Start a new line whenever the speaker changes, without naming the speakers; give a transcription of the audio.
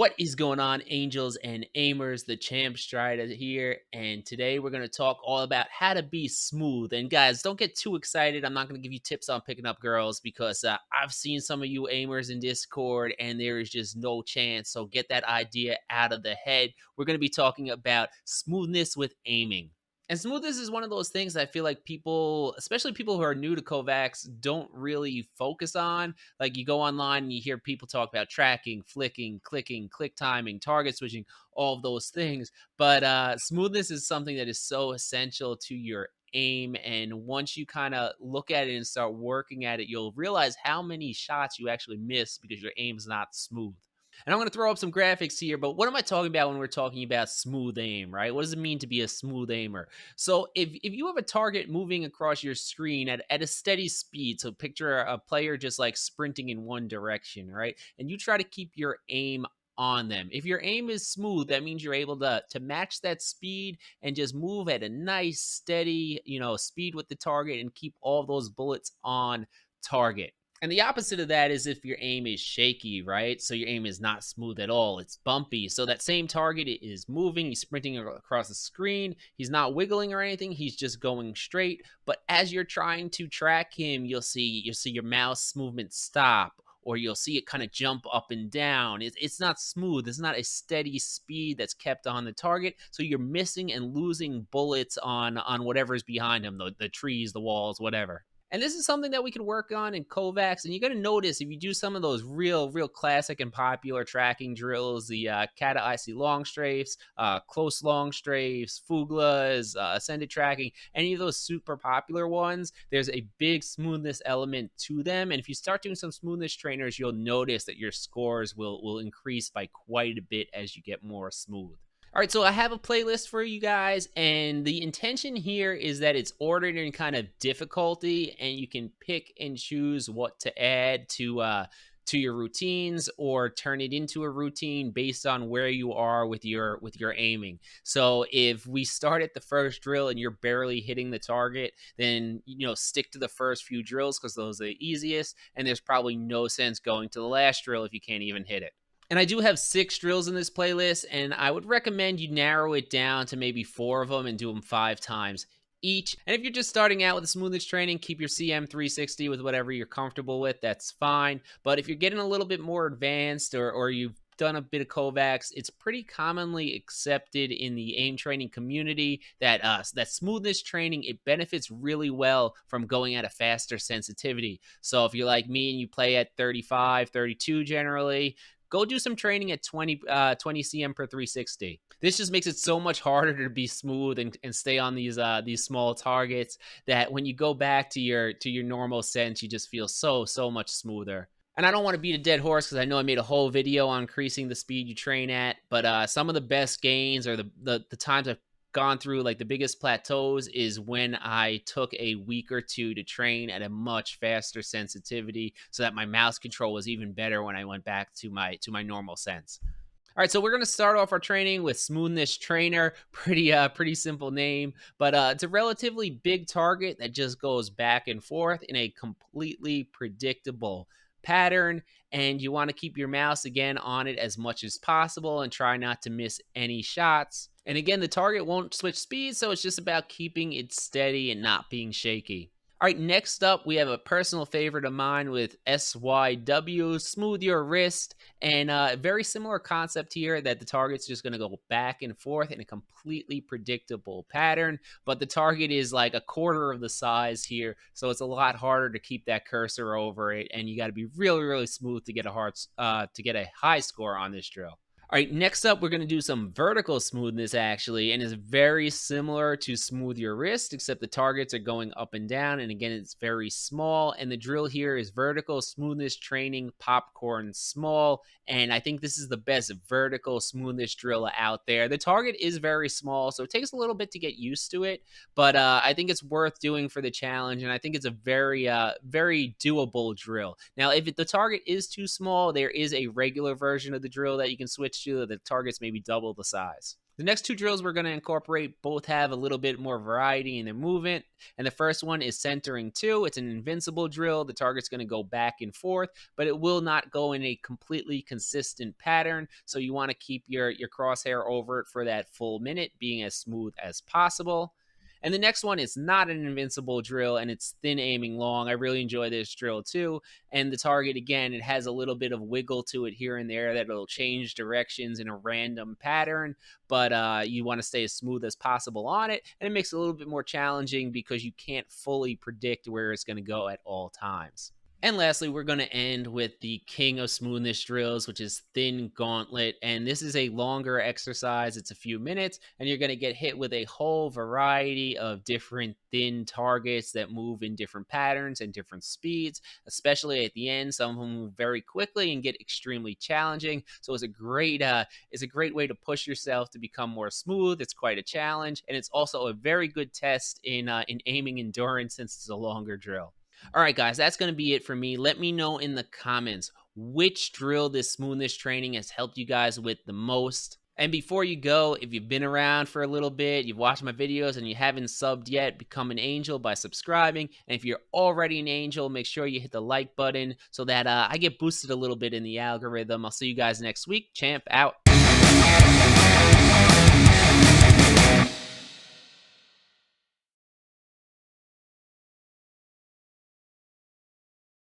What is going on, angels and aimers? The champ Strider here, and today we're going to talk all about how to be smooth. And guys, don't get too excited. I'm not going to give you tips on picking up girls because I've seen some of you aimers in Discord, and there is just no chance. So get that idea out of the head. We're going to be talking about smoothness with aiming. And smoothness is one of those things I feel like people, especially people who are new to kovaaks, don't really focus on. Like, you go online and you hear people talk about tracking, flicking, clicking, click timing, target switching, all of those things. But smoothness is something that is so essential to your aim. And once you kind of look at it and start working at it, you'll realize how many shots you actually miss because your aim's not smooth. And I'm going to throw up some graphics here, but what am I talking about when we're talking about smooth aim, right? What does it mean to be a smooth aimer? So if you have a target moving across your screen at a steady speed, so picture a player just like sprinting in one direction, right? And you try to keep your aim on them. If your aim is smooth, that means you're able to match that speed and just move at a nice steady, speed with the target and keep all those bullets on target. And the opposite of that is if your aim is shaky, right? So your aim is not smooth at all. It's bumpy. So that same target is moving. He's sprinting across the screen. He's not wiggling or anything. He's just going straight. But as you're trying to track him, you'll see your mouse movement stop, or you'll see it kind of jump up and down. It's not smooth. It's not a steady speed that's kept on the target. So you're missing and losing bullets on whatever's behind him, the trees, the walls, whatever. And this is something that we can work on in kovaaks. And you're going to notice if you do some of those real classic and popular tracking drills, the kata icy long strafes, close long strafes, fuglas, ascended tracking, any of those super popular ones, there's a big smoothness element to them. And if you start doing some smoothness trainers, you'll notice that your scores will increase by quite a bit as you get more smooth. All right, so I have a playlist for you guys, and the intention here is that it's ordered in kind of difficulty, and you can pick and choose what to add to your routines or turn it into a routine based on where you are with your aiming. So if we start at the first drill and you're barely hitting the target, then stick to the first few drills because those are the easiest, and there's probably no sense going to the last drill if you can't even hit it. And I do have 6 drills in this playlist, and I would recommend you narrow it down to maybe 4 of them and do them 5 times each. And if you're just starting out with the smoothness training, keep your CM 360 with whatever you're comfortable with. That's fine. But if you're getting a little bit more advanced, or you've done a bit of kovaaks, it's pretty commonly accepted in the aim training community that that smoothness training, it benefits really well from going at a faster sensitivity. So if you're like me and you play at 35, 32 generally, go do some training at 20 cm per 360. This just makes it so much harder to be smooth and stay on these small targets, that when you go back to your normal sense, you just feel so much smoother. And I don't want to beat a dead horse because I know I made a whole video on increasing the speed you train at, but some of the best gains, or the times I've gone through like the biggest plateaus, is when I took a week or two to train at a much faster sensitivity, so that my mouse control was even better when I went back to my normal sense. All right, so we're going to start off our training with Smoothness Trainer. Pretty simple name, but it's a relatively big target that just goes back and forth in a completely predictable pattern, and you want to keep your mouse again on it as much as possible and try not to miss any shots. And again, the target won't switch speeds, so it's just about keeping it steady and not being shaky. All right, next up, we have a personal favorite of mine with SYW, Smooth Your Wrist, and a very similar concept here, that the target's just going to go back and forth in a completely predictable pattern, but the target is like a quarter of the size here, so it's a lot harder to keep that cursor over it, and you got to be really smooth to get a high score on this drill. All right, next up, we're going to do some vertical smoothness, actually, and it's very similar to Smooth Your Wrist, except the targets are going up and down, and again, it's very small, and the drill here is vertical smoothness training popcorn small, and I think this is the best vertical smoothness drill out there. The target is very small, so it takes a little bit to get used to it, but I think it's worth doing for the challenge, and I think it's a very doable drill. Now, if the target is too small, there is a regular version of the drill that you can switch to. The target's maybe double the size. The next two drills we're going to incorporate both have a little bit more variety in their movement. And the first one is centering two. It's an invincible drill. The target's going to go back and forth, but it will not go in a completely consistent pattern. So you want to keep your crosshair over it for that full minute, being as smooth as possible. And the next one is not an invincible drill, and it's thin aiming long. I really enjoy this drill too. And the target, again, it has a little bit of wiggle to it here and there that it'll change directions in a random pattern, but you want to stay as smooth as possible on it. And it makes it a little bit more challenging because you can't fully predict where it's going to go at all times. And lastly, we're going to end with the king of smoothness drills, which is thin gauntlet. And this is a longer exercise. It's a few minutes, and you're going to get hit with a whole variety of different thin targets that move in different patterns and different speeds, especially at the end. Some of them move very quickly and get extremely challenging. So it's a great way to push yourself to become more smooth. It's quite a challenge, and it's also a very good test in aiming endurance since it's a longer drill. All right, guys, that's going to be it for me. Let me know in the comments which drill this smoothness training has helped you guys with the most. And before you go, if you've been around for a little bit, you've watched my videos and you haven't subbed yet, become an angel by subscribing. And if you're already an angel, make sure you hit the like button so that I get boosted a little bit in the algorithm. I'll see you guys next week. Champ out.